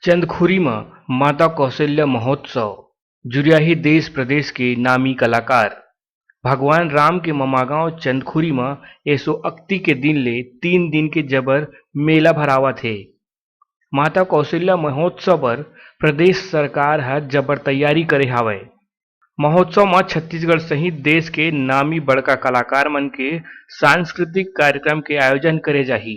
चंदखुरी में माता कौशल्या महोत्सव जुड़िया ही देश प्रदेश के नामी कलाकार भगवान राम के ममागांव चंदखुरी में 131 के दिन ले 3 दिन के जबर मेला भरावा थे। माता कौशल्या महोत्सव पर प्रदेश सरकार है जबर तैयारी करे हावय। महोत्सव में छत्तीसगढ़ सहित देश के नामी बड़का कलाकार मन के सांस्कृतिक कार्यक्रम के आयोजन करे जाही।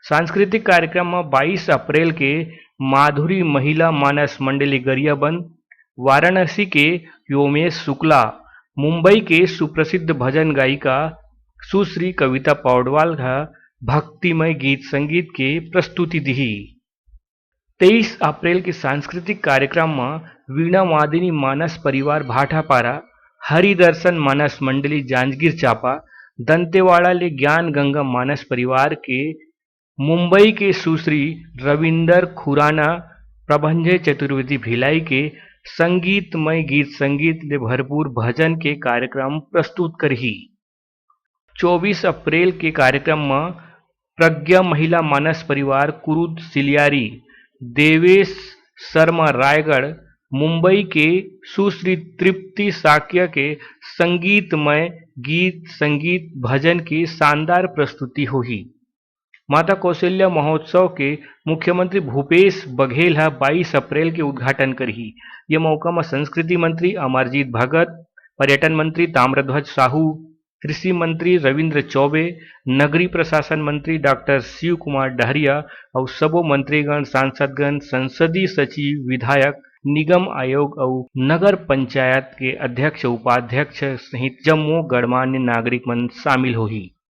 सांस्कृतिक कार्यक्रम में 22 अप्रैल के माधुरी महिला मानस मंडली गरियाबंद, वाराणसी के योमेश शुक्ला, मुंबई के सुप्रसिद्ध भजन गायिका सुश्री कविता पौडवाल का भक्तिमय गीत संगीत के प्रस्तुति दी। 23 अप्रैल के सांस्कृतिक कार्यक्रम में वीणा वादिनी मानस परिवार भाटापारा, हरिदर्शन मानस मंडली जांजगीर चांपा, दंतेवाड़ा ले ज्ञान गंगा मानस परिवार के, मुंबई के सुश्री रविंदर खुराना, प्रभंजय चतुर्वेदी भिलाई के संगीतमय गीत संगीत ले भरपूर भजन के कार्यक्रम प्रस्तुत करही। 24 अप्रैल के कार्यक्रम में प्रज्ञा महिला मानस परिवार कुरुद सिलियारी, देवेश शर्मा रायगढ़, मुंबई के सुश्री तृप्ति साक्य के संगीतमय गीत संगीत भजन की शानदार प्रस्तुति होगी। माता कौशल्या महोत्सव के मुख्यमंत्री भूपेश बघेल 22 अप्रैल के उद्घाटन करही। ये मौका में संस्कृति मंत्री अमरजीत भगत, पर्यटन मंत्री ताम्रध्वज साहू, कृषि मंत्री रविंद्र चौबे, नगरीय प्रशासन मंत्री डॉक्टर शिव कुमार डहरिया और सबो मंत्रीगण, सांसदगण, संसदीय सचिव, विधायक, निगम आयोग और नगर पंचायत के अध्यक्ष उपाध्यक्ष सहित जम्मो गणमान्य नागरिक मन शामिल होही।